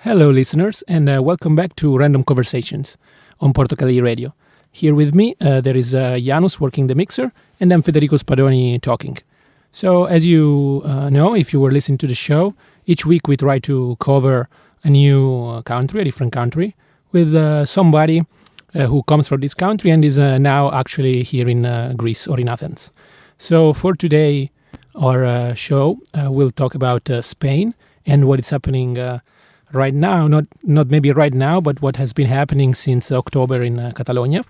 Hello, listeners, and welcome back to Random Conversations on Portocali Radio. Here with me, there is Janus working the mixer, and I'm Federico Spadoni talking. So, as you know, if you were listening to the show, each week we try to cover a new country, a different country, with somebody who comes from this country and is now actually here in Greece or in Athens. So, for today, our show, we'll talk about Spain and what is happening right now, not maybe right now, but what has been happening since October in Catalonia,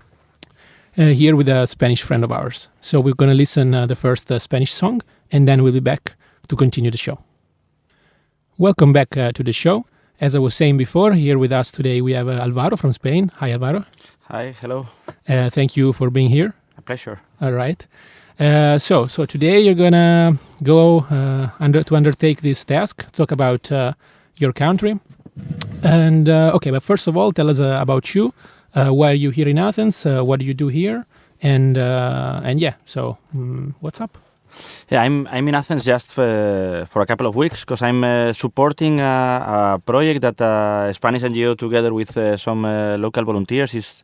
here with a Spanish friend of ours. So we're going to listen the first Spanish song, and then we'll be back to continue the show. Welcome back to the show. As I was saying before, here with us today we have Alvaro from Spain. Hi, Alvaro. Hi, hello. Thank you for being here. A pleasure. All right. So today you're going to go to undertake this task, talk about your country. And but first of all, tell us about you. Why are you here in Athens? What do you do here? And what's up? Yeah, I'm in Athens just for a couple of weeks because I'm supporting a project that a Spanish NGO together with some local volunteers is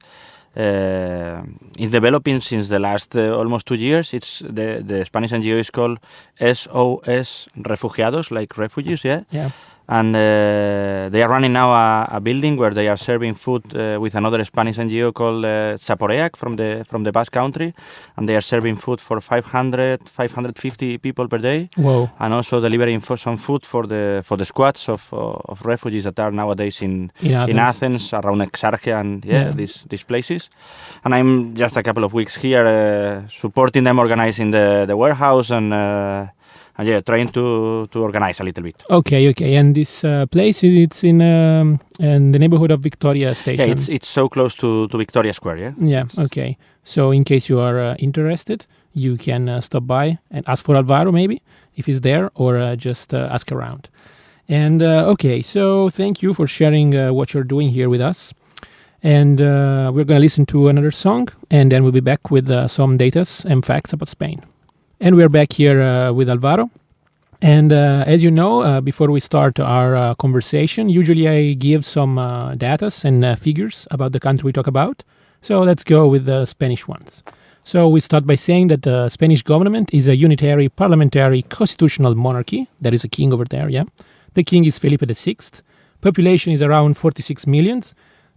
developing since the last almost 2 years. It's the Spanish NGO is called SOS Refugiados, like refugees, Yeah. And they are running now a building where they are serving food with another Spanish NGO called Zaporeac from the Basque Country, and they are serving food for 550 people per day. Whoa! And also delivering some food for the squads of refugees that are nowadays in Athens, around Exarchia and these places. And I'm just a couple of weeks here supporting them, organizing the warehouse and trying to organize a little bit. Okay. And this place, it's in the neighborhood of Victoria Station. Yeah, it's so close to Victoria Square, yeah? Yeah, okay. So in case you are interested, you can stop by and ask for Alvaro maybe, if he's there, or just ask around. And so thank you for sharing what you're doing here with us. And we're going to listen to another song, and then we'll be back with some data and facts about Spain. And we're back here with Alvaro. And as you know, before we start our conversation, usually I give some data and figures about the country we talk about. So let's go with the Spanish ones. So we start by saying that the Spanish government is a unitary parliamentary constitutional monarchy. There is a king over there, yeah. The king is Felipe VI. Population is around 46 million.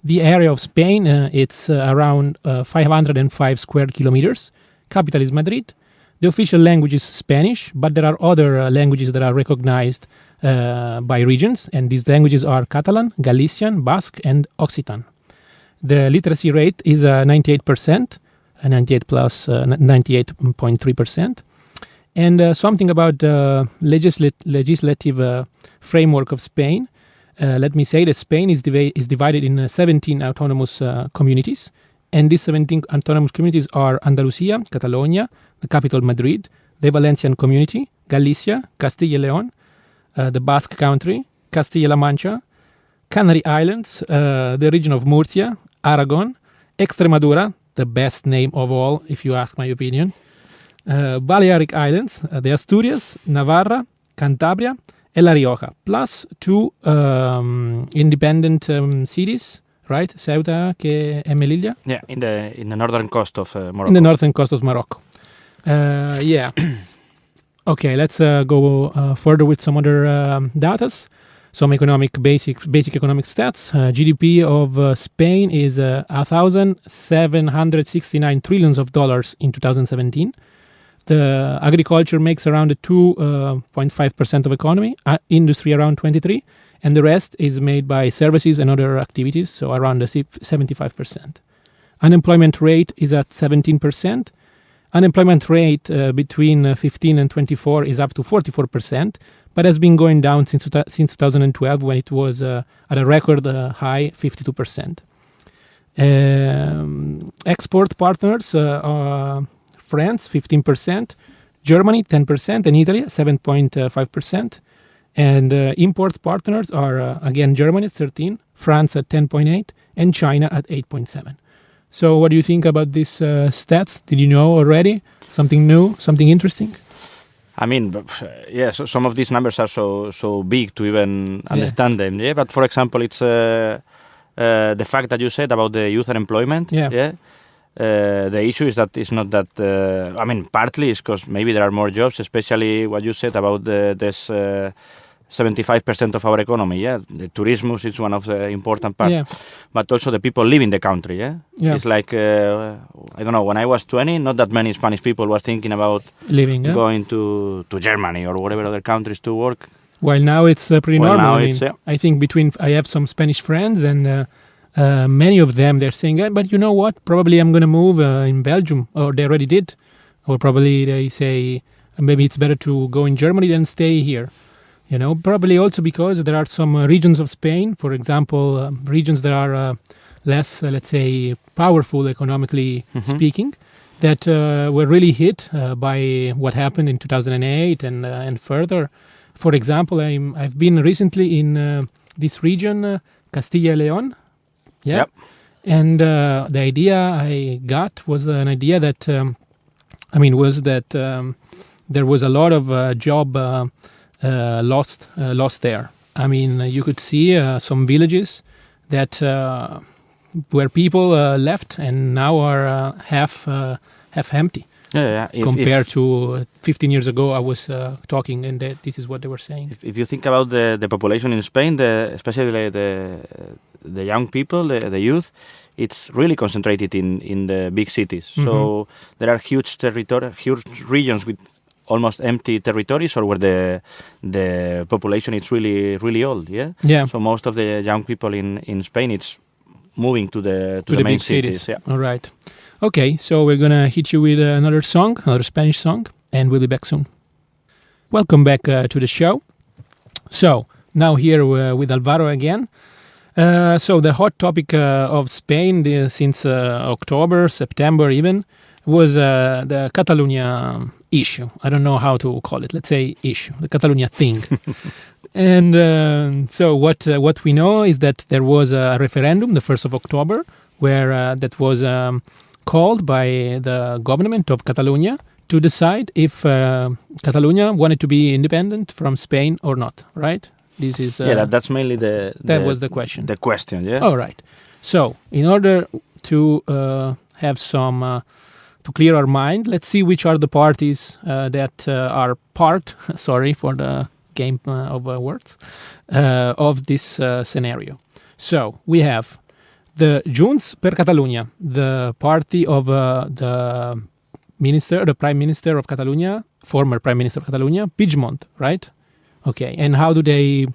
The area of Spain, it's around 505 square kilometers. Capital is Madrid. The official language is Spanish, but there are other languages that are recognized by regions, and these languages are Catalan, Galician, Basque, and Occitan. The literacy rate is 98%, 98 plus 98.3%. And something about the legislative framework of Spain. Let me say that Spain is divided in 17 autonomous communities. And these 17 autonomous communities are Andalusia, Catalonia, the capital Madrid, the Valencian community, Galicia, Castilla y León, the Basque country, Castilla-La Mancha, Canary Islands, the region of Murcia, Aragon, Extremadura, the best name of all, if you ask my opinion, Balearic Islands, the Asturias, Navarra, Cantabria, and La Rioja, plus 2 independent cities, right? Ceuta and Melilla? Yeah, in the northern coast of Morocco. In the northern coast of Morocco. Okay, let's go further with some other data. Some basic economic stats. GDP of Spain is $1,769 trillion in 2017. The agriculture makes around 2.5% of economy, industry around 23%, and the rest is made by services and other activities, so around 75%. Unemployment rate is at 17%. Unemployment rate between 15 and 24 is up to 44%, but has been going down since 2012 when it was at a record high 52%. Export partners France 15%, Germany 10%, and Italy 7.5%. And import partners are again Germany at 13%, France at 10.8%, and China at 8.7%. So what do you think about these stats? Did you know already? Something new? Something interesting? I mean, so some of these numbers are so big to even understand them. Yeah, but for example, it's the fact that you said about the youth unemployment. Yeah. The issue is that it's not that. I mean, partly it's because maybe there are more jobs, especially what you said about this 75% of our economy. Yeah, the tourism is one of the important parts. Yeah. But also the people live in the country. Yeah. It's like I don't know. When I was 20, not that many Spanish people were thinking about going to Germany or whatever other countries to work. While now it's pretty normal. I think I have some Spanish friends and. Many of them, they're saying, but you know what, probably I'm going to move in Belgium, or they already did, or probably they say, maybe it's better to go in Germany than stay here. Probably also because there are some regions of Spain, for example, regions that are less, let's say, powerful economically speaking, that were really hit by what happened in 2008 and further. For example, I've been recently in this region, Castilla y León. Yeah. Yep. And the idea I got was an idea that, there was a lot of job lost there. I mean, you could see some villages that where people left and now are half empty. Compared to 15 years ago, I was talking, and this is what they were saying. If you think about the population in Spain, especially the young people, the youth, it's really concentrated in the big cities. Mm-hmm. So there are huge regions with almost empty territories, or where the population is really really old. Yeah. So most of the young people in Spain, it's moving to the main big cities. Yeah. All right. Okay, so we're going to hit you with another Spanish song, and we'll be back soon. Welcome back to the show. So, now here with Alvaro again. So, the hot topic of Spain since October, September even, was the Catalunya issue. I don't know how to call it. Let's say issue, the Catalunya thing. And so what we know is that there was a referendum, the 1st of October, where that was... called by the government of Catalunya to decide if Catalunya wanted to be independent from Spain or not, right? This is that's mainly that was the question. The question, yeah. All right. So, in order to have some to clear our mind, let's see which are the parties that are part. Sorry for the game of words of this scenario. So we have the Junts per Catalunya, the party of the Prime Minister of Catalunya, former Prime Minister of Catalunya, Puigdemont, right? Okay, and how do they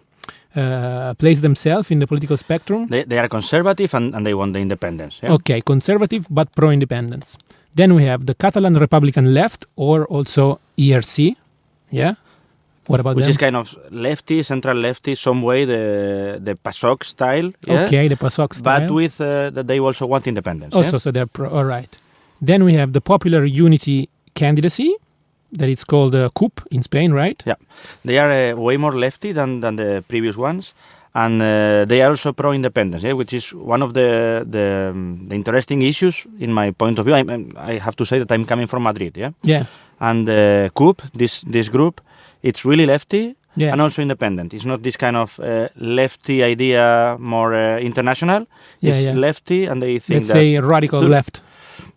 place themselves in the political spectrum? They are conservative and they want the independence. Yeah? Okay, conservative but pro-independence. Then we have the Catalan Republican Left, or also ERC, yeah? What about Which them? is kind of lefty, central lefty, some way the PASOK style. Yeah? Okay, the PASOK style. But with that they also want independence. Also, so they're all right. Then we have the Popular Unity candidacy, that it's called CUP in Spain, right? Yeah, they are way more lefty than the previous ones, and they are also pro-independence, which is one of the interesting issues in my point of view. I have to say that I'm coming from Madrid, Yeah. And CUP, this group, it's really lefty and also independent. It's not this kind of lefty idea, more international. It's lefty, and they think let's say radical left.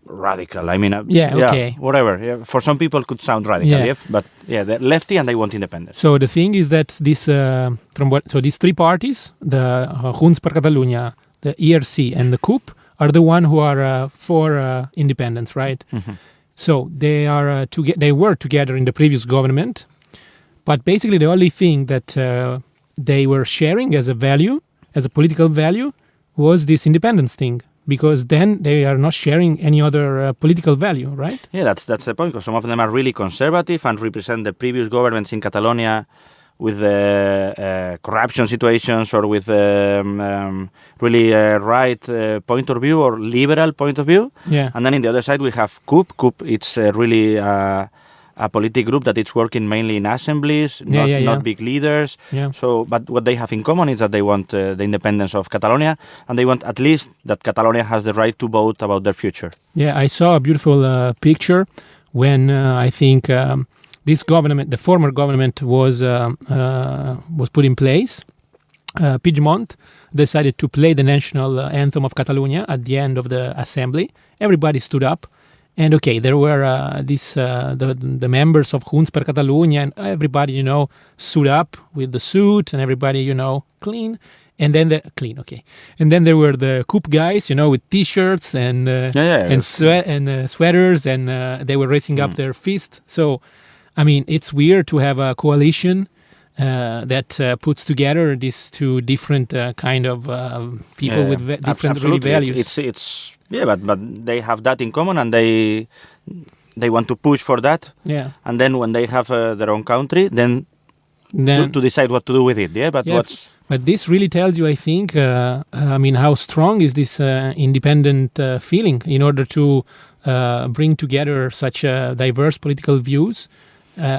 Radical. I mean, okay. Whatever. Yeah, for some people, it could sound radical. But they're lefty and they want independence. So the thing is that these three parties, the Junts per Catalunya, the ERC, and the CUP, are the one who are for independence, right? Mm-hmm. So they are they were together in the previous government, but basically the only thing that they were sharing as a value, as a political value, was this independence thing. Because then they are not sharing any other political value, right? Yeah, that's the point. Because some of them are really conservative and represent the previous governments in Catalonia with corruption situations, or with really right point of view, or liberal point of view. Yeah. And then in the other side we have CUP. CUP, it's really a political group that it's working mainly in assemblies, not big leaders. Yeah. So, but what they have in common is that they want the independence of Catalonia, and they want at least that Catalonia has the right to vote about their future. Yeah, I saw a beautiful picture when I think this government, the former government, was put in place, Piedmont decided to play the national anthem of Catalunya at the end of the assembly. Everybody stood up. And okay, there were the members of Junts per Catalunya, and everybody, suit up with the suit, and everybody, clean. And then and then there were the CUP guys, with T-shirts and sweaters, and they were raising up their fist. So, I mean, it's weird to have a coalition that puts together these two different kind of people with different really values. But they have that in common, and they want to push for that. Yeah. And then when they have their own country, then to decide what to do with it. Yeah. But this really tells you, I think, how strong is this independent feeling in order to bring together such diverse political views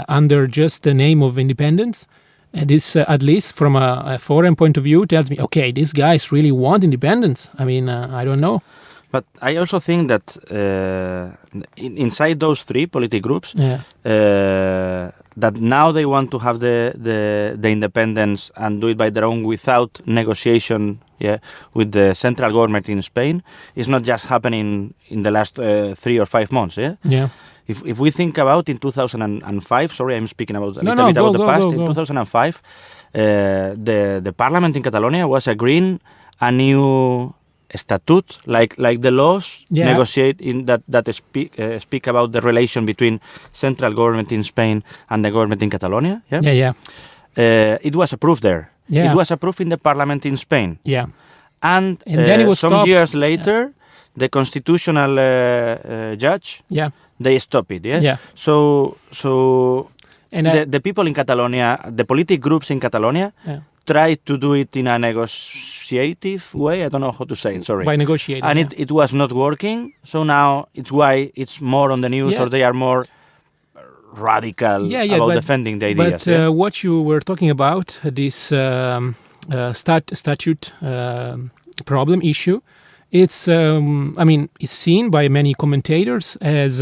under just the name of independence. This, at least from a foreign point of view, tells me, okay, these guys really want independence. I mean, I don't know. But I also think that inside those three political groups, that now they want to have the independence and do it by their own without negotiation with the central government in Spain, is not just happening in the last 3 or 5 months. Yeah. If we think about in 2005, sorry, I'm speaking about a little bit about the past. In 2005, the parliament in Catalonia was agreeing a new statute, like the laws negotiate in that speak about the relation between central government in Spain and the government in Catalonia. It was approved there. It was approved in the parliament in Spain. And then it was some stopped. Years later, the constitutional judge, they stopped it. So the people in Catalonia, the political groups in Catalonia, tried to do it in a negotiative way. I don't know how to say it, sorry. By negotiating. And it was not working. So now it's why it's more on the news, or they are more radical about defending the ideas. But what you were talking about, this statute problem issue, it's seen by many commentators as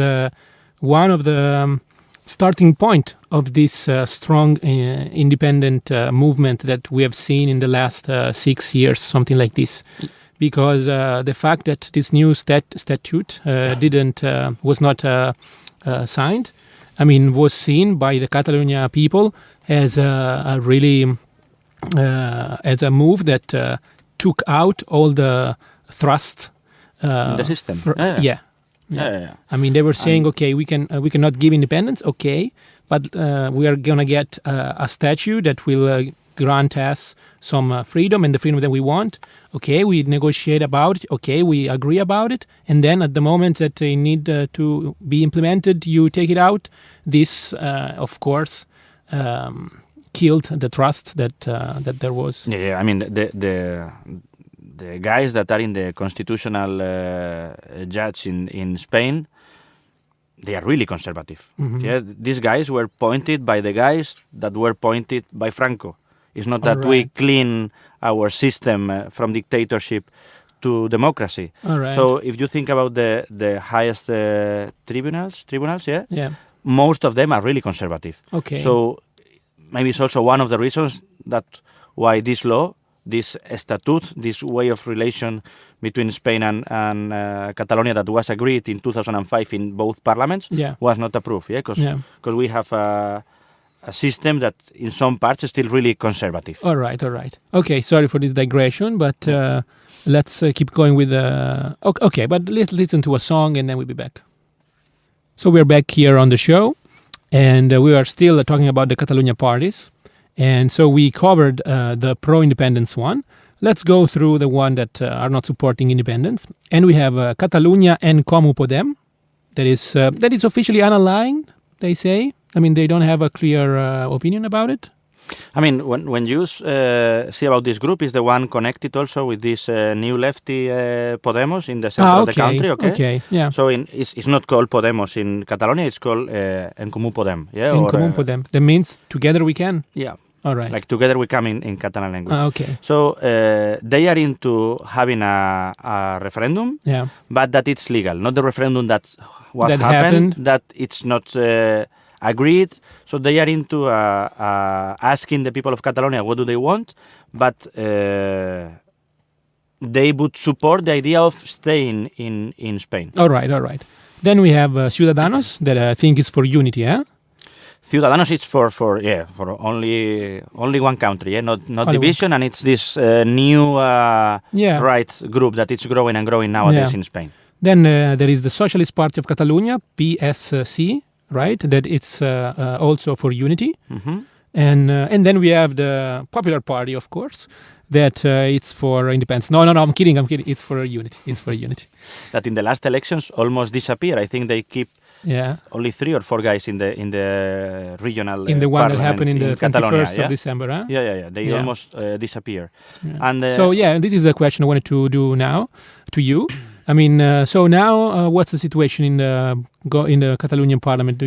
one of the starting point of this strong independent movement that we have seen in the last 6 years, something like this. Because the fact that this new statute was not signed, was seen by the Catalunya people as a really as a move that took out all the thrust in the system. They were saying, okay, we cannot give independence, okay, but we are gonna get a statute that will grant us some freedom and the freedom that we want. Okay, we negotiate about it. Okay, we agree about it, and then at the moment that they need to be implemented, you take it out. This, of course, killed the trust that there was. The guys that are in the constitutional judge in Spain, they are really conservative. These guys were appointed by the guys that were appointed by Franco. It's not that we clean our system from dictatorship to democracy. So if you think about the highest tribunals, most of them are really conservative. Okay. So maybe it's also one of the reasons that why this law, this statute, this way of relation between Spain and Catalonia that was agreed in 2005 in both parliaments was not approved. Because we have a system that in some parts is still really conservative. All right. Okay, sorry for this digression, but let's keep going with the... Okay, but let's listen to a song and then we'll be back. So we're back here on the show, and we are still talking about the Catalunya parties. And so we covered the pro-independence one. Let's go through the one that are not supporting independence. And we have Catalunya En Comú Podem. That is officially unaligned, they say. They don't have a clear opinion about it. When you see about this group, is the one connected also with this new lefty Podemos in the center of the country, okay? Yeah. So it's not called Podemos in Catalonia, it's called En Comú Podem. En Comú Podem. That means together we can? Yeah. All right. Like together we come in Catalan language. Okay. So they are into having a referendum, but that it's legal. Not the referendum that happened, that it's not agreed. So they are into asking the people of Catalonia what do they want, but they would support the idea of staying in Spain. All right. Then we have Ciudadanos, that I think is for unity, eh? Ciudadanos is for only one country, not division, and it's this new right group that is growing and growing nowadays in Spain. Then there is the Socialist Party of Catalunya, PSC, right? That it's also for unity. Mm-hmm. And then we have the Popular Party, of course, that it's for independence. No, I'm kidding. It's for unity. That in the last elections almost disappeared. I think they keep only 3 or 4 guys in the regional in the one that happened in the 21st of Catalonia, December, huh? Yeah. They almost disappear. Yeah. And this is the question I wanted to do now to you. I mean, so now what's the situation in the Catalonian parliament?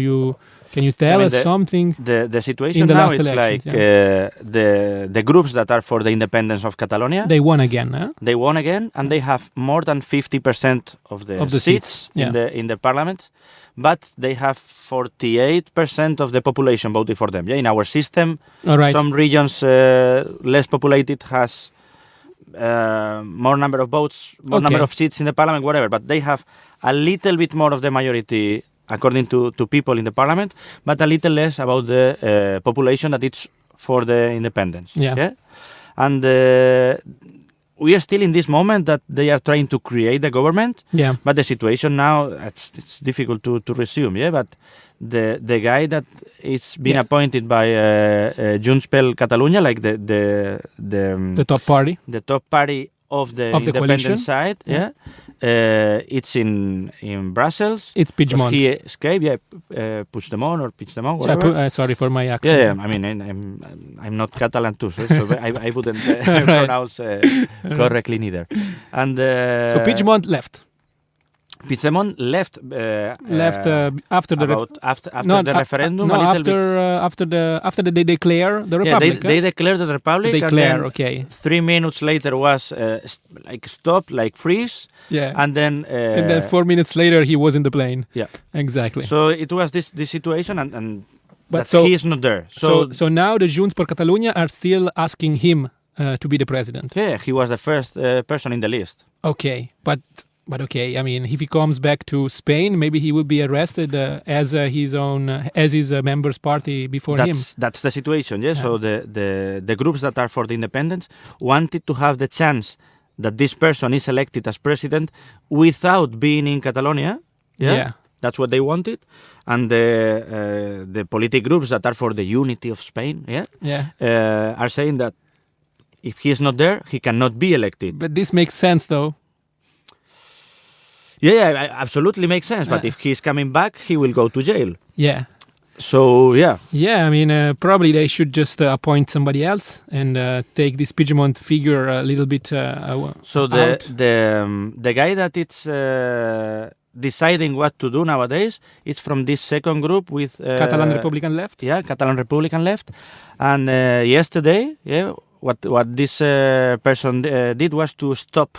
Can you tell us something? The situation now is like the groups that are for the independence of Catalonia. They won again, huh? They won again, and they have more than 50% of the seats in the parliament. But they have 48% of the population voting for them. Yeah, in our system, some regions less populated has more number of votes, more number of seats in the parliament, whatever. But they have a little bit more of the majority according to people in the parliament, but a little less about the population that it's for the independence. Yeah? And we are still in this moment that they are trying to create the government. Yeah. But the situation now, it's difficult to resume. Yeah. But the guy that is being appointed by Junts per Catalunya, like the top party, of the independent coalition side, it's in Brussels. It's Puigdemont. He escaped, Puigdemont, whatever. Sorry for my accent. Yeah. I mean, I'm not Catalan too, so I wouldn't pronounce correctly neither. And so Puigdemont left. Puigdemont left after the referendum. After they declare the republic. They declared the republic. Okay. 3 minutes later was stop, freeze. Yeah. And then 4 minutes later he was in the plane. Yeah. Exactly. So it was this situation but he is not there. So now the Junts per Catalunya are still asking him to be the president. Yeah, he was the first person in the list. Okay, but okay, I mean, if he comes back to Spain, maybe he will be arrested as his member's party before him. That's the situation, yeah. So the groups that are for the independence wanted to have the chance that this person is elected as president without being in Catalonia. Yeah. That's what they wanted. And the politic groups that are for the unity of Spain, are saying that if he is not there, he cannot be elected. But this makes sense, though. Yeah, absolutely makes sense. But if he's coming back, he will go to jail. Yeah. So, yeah. Yeah, I mean, probably they should just appoint somebody else and take this Puigdemont figure a little bit So the guy that it's deciding what to do nowadays, it's from this second group with... Catalan Republican Left? Yeah, Catalan Republican Left. And yesterday, what this person did was to stop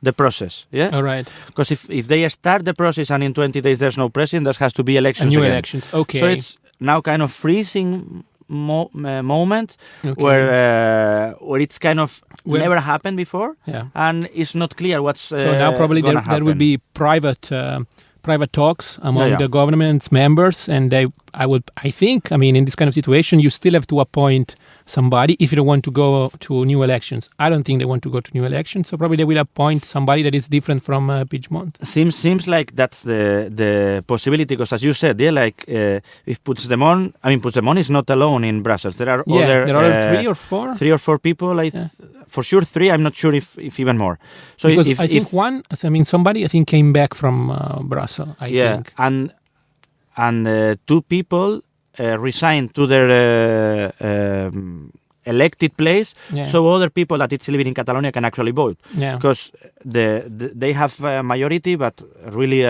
the process, All right. Because if they start the process and in 20 days there's no president, there has to be elections again. Elections, okay. So it's now kind of freezing moment where it's kind of never happened before, and it's not clear what's so now probably there will be private talks among the government's members, and I think, in this kind of situation, you still have to appoint somebody if you don't want to go to new elections. I don't think they want to go to new elections, so probably they will appoint somebody that is different from Puigdemont. Seems like that's the possibility, because as you said, if Puigdemont is not alone in Brussels. There are other 3 or 4? 3 or 4 people, for sure 3, I'm not sure if even more. So because I think somebody came back from Brussels, I think. And 2 people resigned to their elected place, so other people that it's living in Catalonia can actually vote. Because they have a majority, but really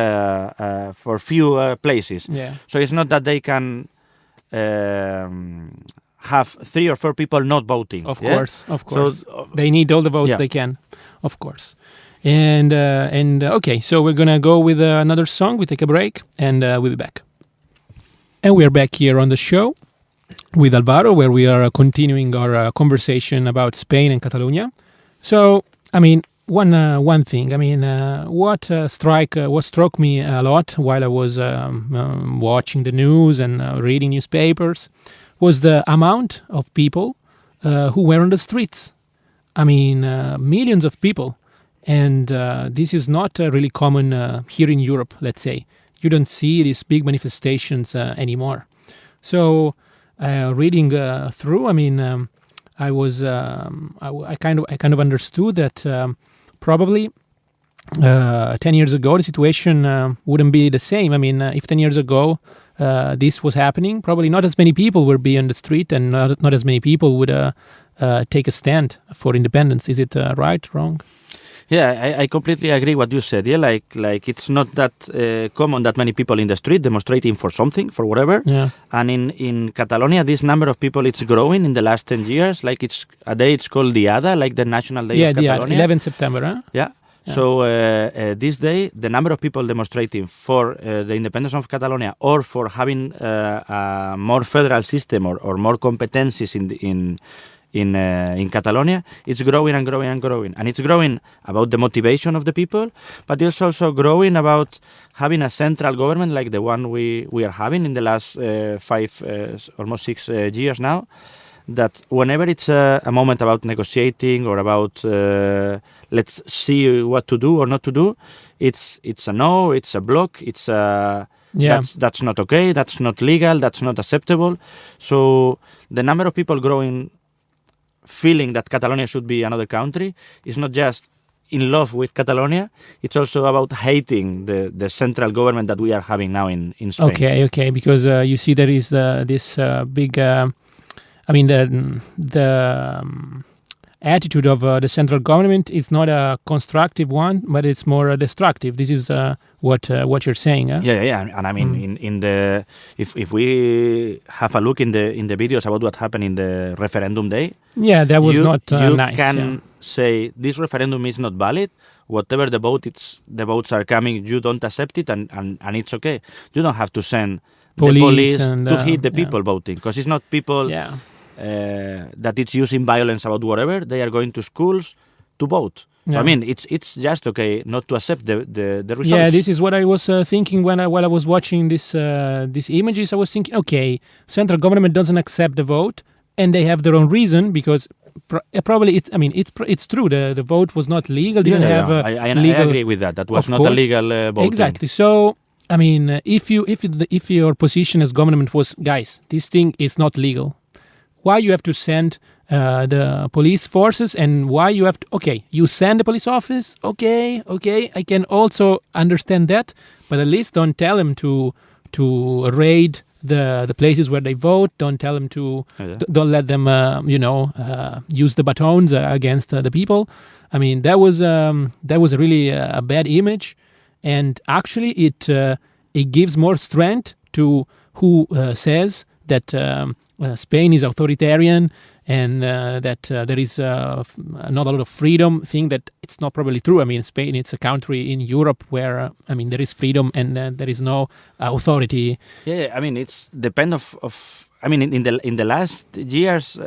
for few places. So it's not that they can have 3 or 4 people not voting. Of course. So, they need all the votes they can, of course. And okay, so we're gonna go with another song. We take a break, and we'll be back. And we are back here on the show with Alvaro, where we are continuing our conversation about Spain and Catalonia. So, I mean, one thing. I mean, what struck me a lot while I was watching the news and reading newspapers was the amount of people who were on the streets. I mean, millions of people. And this is not really common here in Europe, let's say. You don't see these big manifestations anymore. So reading through, I mean, I kind of understood that probably 10 years ago the situation wouldn't be the same. I mean, if 10 years ago this was happening, probably not as many people would be on the street, and not as many people would take a stand for independence. Is it right, wrong? Yeah, I completely agree what you said. Yeah, like it's not that common that many people in the street demonstrating for something, for whatever. Yeah. And in Catalonia, this number of people, it's growing in the last 10 years. Like it's called Diada, like the National Day of Catalonia. 11 September, huh? Yeah. So this day, the number of people demonstrating for the independence of Catalonia, or for having a more federal system or more competencies in Catalonia, it's growing and growing and growing. And it's growing about the motivation of the people, but it's also growing about having a central government like the one we are having in the last almost 6 years now, that whenever it's a moment about negotiating or about let's see what to do or not to do, it's a no, it's a block, it's a... Yeah. That's not okay, that's not legal, that's not acceptable. So the number of people growing feeling that Catalonia should be another country is not just in love with Catalonia, it's also about hating the central government that we are having now in Spain. Okay, because you see there is this big, I mean, the attitude of the central government is not a constructive one, but it's more destructive. This is what you're saying. Huh? Yeah, and I mean, in the if we have a look in the videos about what happened in the referendum day, yeah, that was not nice. You can say this referendum is not valid. Whatever the votes are coming, you don't accept it, and it's okay. You don't have to send the police to hit the people voting, because it's not people. Yeah. That it's using violence about whatever, they are going to schools to vote. So, I mean, it's just okay not to accept the results. Yeah, this is what I was thinking while I was watching these images. I was thinking, okay, central government doesn't accept the vote, and they have their own reason, because probably it's true. The vote was not legal. Didn't have I legal. agree with that. That was not a legal vote. Exactly. So I mean, if your position as government was, guys, this thing is not legal. Why you have to send the police forces, and why you have to... Okay, you send the police office, okay, I can also understand that, but at least don't tell them to raid the places where they vote. Don't tell them to... Don't let them, use the batons against the people. I mean, that was really a bad image, and actually it gives more strength to who says that Spain is authoritarian and that there is not a lot of freedom. Thing that it's not probably true. I mean, Spain, it's a country in Europe where there is freedom and there is no authority. Yeah, I mean, it's depend of I mean, in the last years.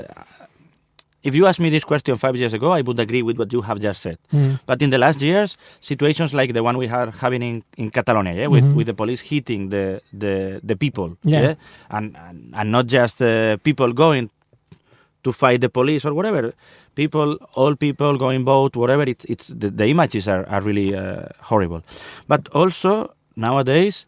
If you asked me this question 5 years ago, I would agree with what you have just said. But in the last years, situations like the one we are having in Catalonia, with the police hitting the people, and not just people going to fight the police or whatever, all people going vote, whatever. It's the images are really horrible. But also nowadays,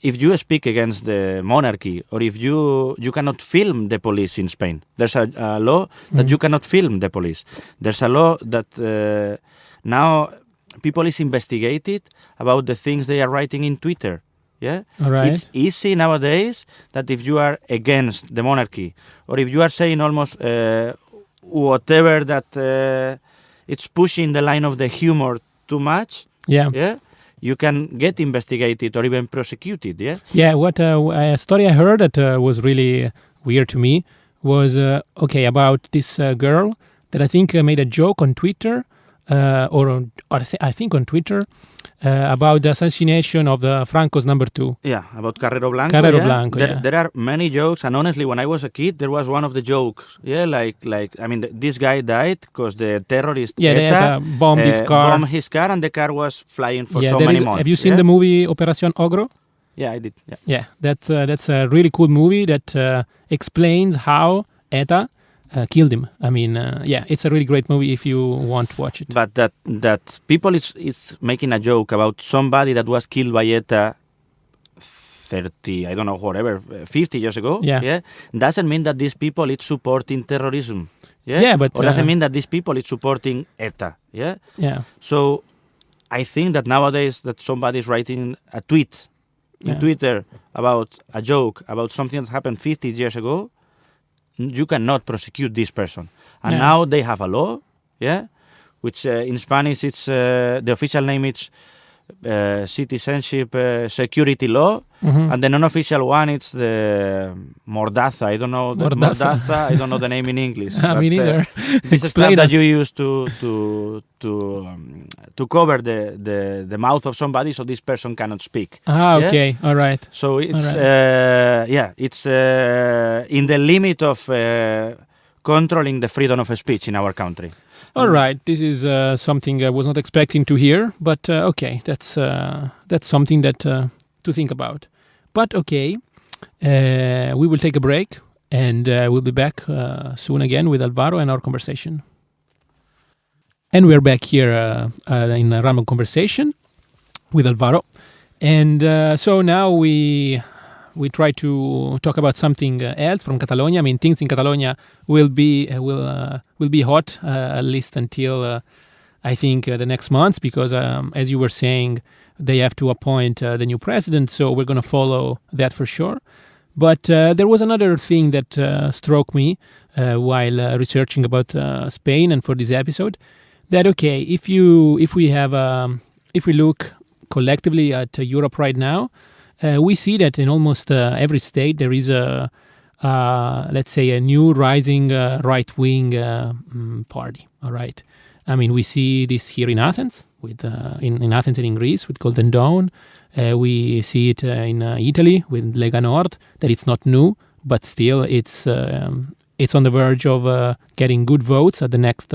if you speak against the monarchy, or if you cannot film the police in Spain, there's a law that you cannot film the police. There's a law that now people is investigated about the things they are writing in Twitter. Yeah, all right. It's easy nowadays that if you are against the monarchy, or if you are saying almost whatever that it's pushing the line of the humor too much. Yeah. You can get investigated or even prosecuted, yeah? Yeah, what a story I heard that was really weird to me was, about this girl that I think made a joke on Twitter I think on Twitter, about the assassination of the Franco's number 2. Yeah, about Carrero Blanco. There are many jokes, and honestly, when I was a kid, there was one of the jokes. Yeah, this guy died because the terrorist ETA bombed his car. And the car was flying for so many months. Have you seen the movie Operación Ogro? Yeah, I did. Yeah, that's a really cool movie that explains how ETA killed him. I mean, it's a really great movie if you want to watch it. But that people is making a joke about somebody that was killed by ETA 30, I don't know, whatever, 50 years ago. Yeah. Doesn't mean that these people is supporting terrorism. Yeah, but or doesn't mean that these people is supporting ETA. Yeah. Yeah. So I think that nowadays that somebody is writing a tweet in Twitter about a joke about something that happened 50 years ago, you cannot prosecute this person. And now they have a law, which in Spanish it's the official name is Citizenship Security Law, and the non-official one it's the Mordaza. I don't know Mordaza. I don't know the name in English. Me neither. This is stuff that you use to cover the mouth of somebody so this person cannot speak. Okay, all right. So it's it's in the limit of controlling the freedom of speech in our country. All right, this is something I was not expecting to hear, but okay, that's something that to think about. But okay, we will take a break, and we'll be back soon again with Alvaro and our conversation. And we're back here in a random conversation with Alvaro, and so now we try to talk about something else from Catalonia. I mean, things in Catalonia will be hot at least until I think the next month, because as you were saying, they have to appoint the new president. So we're going to follow that for sure. But there was another thing that struck me while researching about Spain and for this episode. That okay, if we look collectively at Europe right now. We see that in almost every state there is let's say, a new rising right-wing party. All right. I mean, we see this here in Athens, in Athens and in Greece with Golden Dawn. We see it in Italy with Lega Nord. That it's not new, but still it's on the verge of getting good votes at the next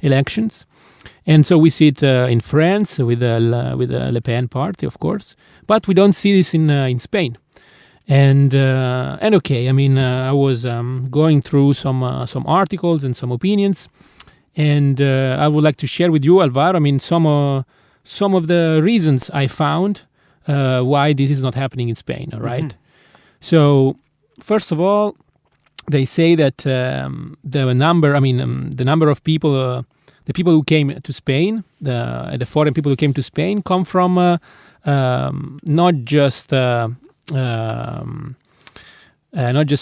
elections. And so we see it in France with the Le Pen party, of course, but we don't see this in Spain. And okay, I mean, I was going through some articles and some opinions, and I would like to share with you, Alvaro. I mean, some of the reasons I found why this is not happening in Spain. All right. So first of all, they say that the number of people. The people who came to Spain, the foreign people who came to Spain, come from not just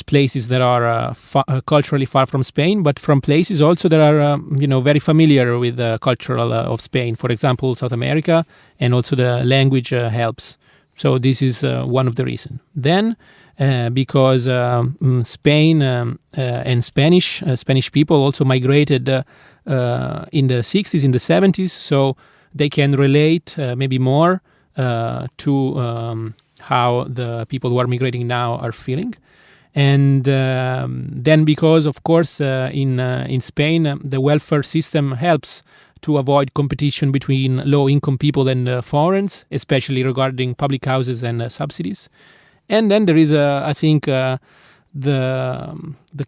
places that are culturally far from Spain, but from places also that are very familiar with the cultural of Spain. For example, South America, and also the language helps. So this is one of the reasons. Then, because Spain and Spanish people also migrated in the 60s, in the 70s, so they can relate maybe more to how the people who are migrating now are feeling. And then because, of course, in Spain, the welfare system helps to avoid competition between low-income people and foreigners, especially regarding public houses and subsidies. And then there is, I think, the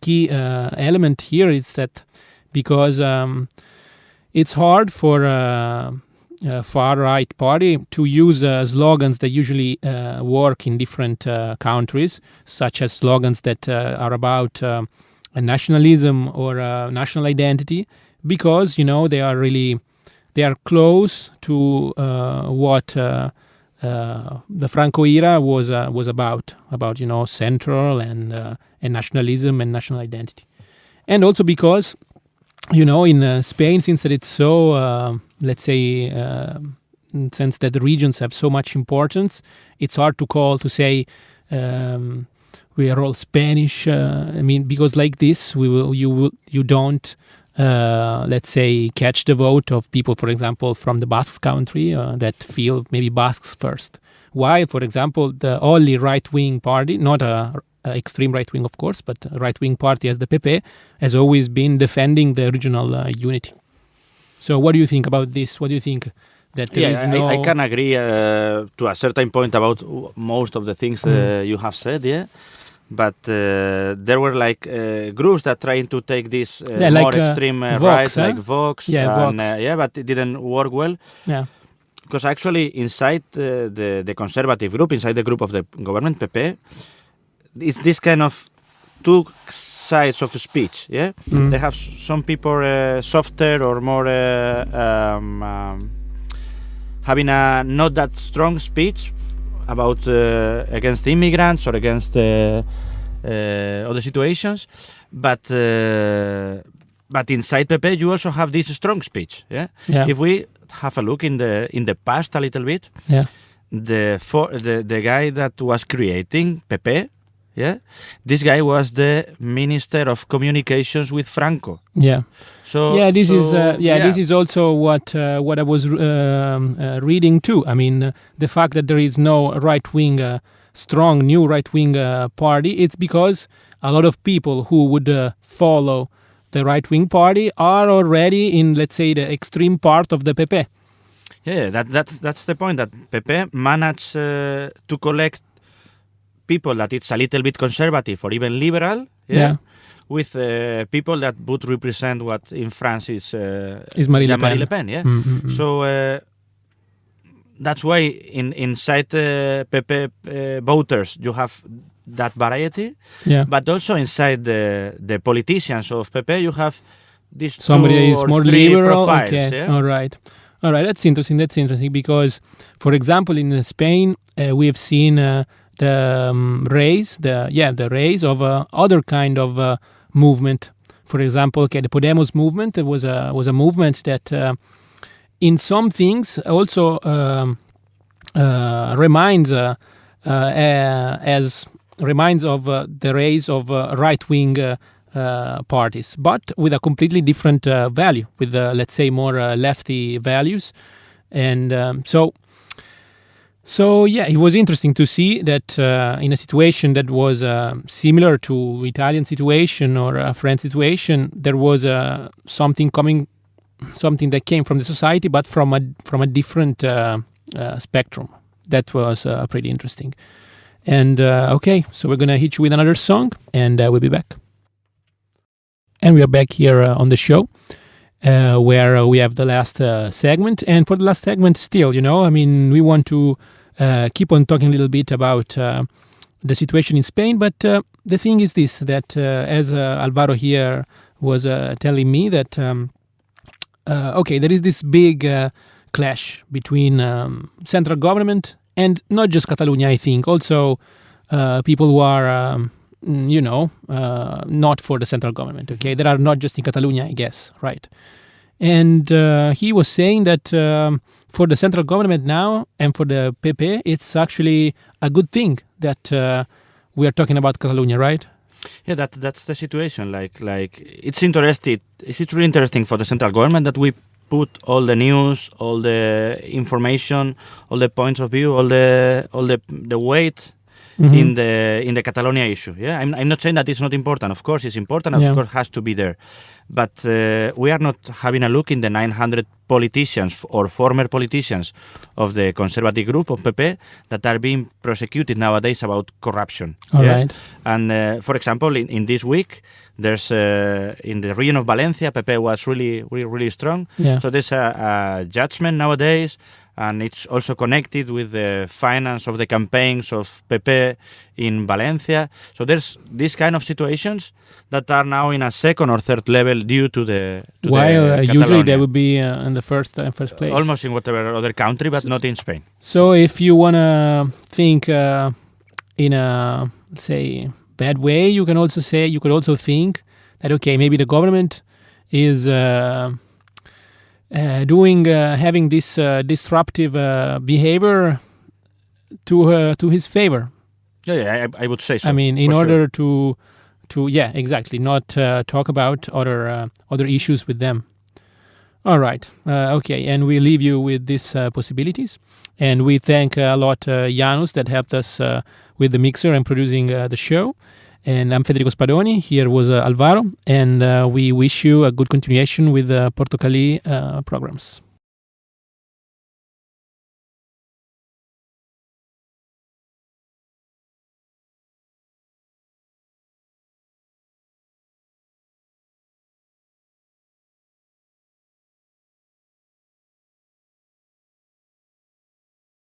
key element here is that because it's hard for a far-right party to use slogans that usually work in different countries, such as slogans that are about a nationalism or a national identity, because they are close to what the Franco era was about central and nationalism and national identity, and also because in Spain, since that it's so let's say since that the regions have so much importance, it's hard to say we are all Spanish. I mean, because like this, you don't let's say, catch the vote of people, for example, from the Basque country that feel maybe Basques first. While, for example, the only right-wing party, not a extreme right-wing, of course, but a right-wing party as the PP, has always been defending the regional unity. So what do you think about this? What do you think? That there is no... I can agree to a certain point about most of the things you have said, yeah. But there were like groups that trying to take this more extreme Vox, right, like Vox, Vox. But it didn't work well. Yeah. Because actually inside the conservative group, inside the group of the government, PP, it's this kind of two sides of speech, yeah? They have some people softer or more having a not that strong speech about against immigrants or against other situations, but inside PP you also have this strong speech. Yeah. If we have a look in the past a little bit, the guy that was creating PP, this guy was the Minister of Communications with Franco. Yeah. This is also what I was reading too. I mean, the fact that there is no right-wing, strong new right-wing party, it's because a lot of people who would follow the right-wing party are already in, let's say, the extreme part of the PP. Yeah, that's the point, that PP managed to collect people that it's a little bit conservative or even liberal, with people that would represent what in France is Marie Le Pen, yeah. So that's why inside PP voters you have that variety, but also inside the politicians of PP you have this somebody is more liberal profiles, okay. All right, that's interesting because, for example, in Spain we have seen the rise of other kind of movement. For example, the Podemos movement was a movement that in some things also reminds of the rise of right-wing parties, but with a completely different value, with let's say more lefty values, and So it was interesting to see that in a situation that was similar to Italian situation or a French situation, there was something that came from the society, but from a different spectrum. That was pretty interesting. And so we're gonna hit you with another song, and we'll be back. And we are back here on the show. Where we have the last segment. And for the last segment, still, we want to keep on talking a little bit about the situation in Spain. But the thing is this, that as Alvaro here was telling me, that, there is this big clash between central government and not just Catalunya, I think, also people who are... not for the central government, okay? That are not just in Catalunya, I guess, right? And he was saying that for the central government now and for the PP, it's actually a good thing that we are talking about Catalunya, right? Yeah, that's the situation. Like it's interesting. It's really interesting for the central government that we put all the news, all the information, all the points of view, all the weight. In the Catalonia issue. Yeah, I'm not saying that it's not important. Of course, it's important. Of course, has to be there. But we are not having a look in the 900 politicians or former politicians of the conservative group of PP that are being prosecuted nowadays about corruption. All right. And for example, in this week, there's in the region of Valencia, PP was really, really, really strong. Yeah. So there's a judgment nowadays. And it's also connected with the finance of the campaigns of PP in Valencia. So there's these kind of situations that are now in a second or third level due to the usually they would be in the first place. Almost in whatever other country, but not in Spain. So if you want to think in a, let's say, bad way, you could also think that, okay, maybe the government is... having this disruptive behavior to his favor. Yeah, I would say so. I mean, in order to to not talk about other issues with them. All right. Okay. And we leave you with these possibilities. And we thank a lot Janus that helped us with the mixer and producing the show. And I'm Federico Spadoni. Here was Alvaro. And we wish you a good continuation with the Portocali programs.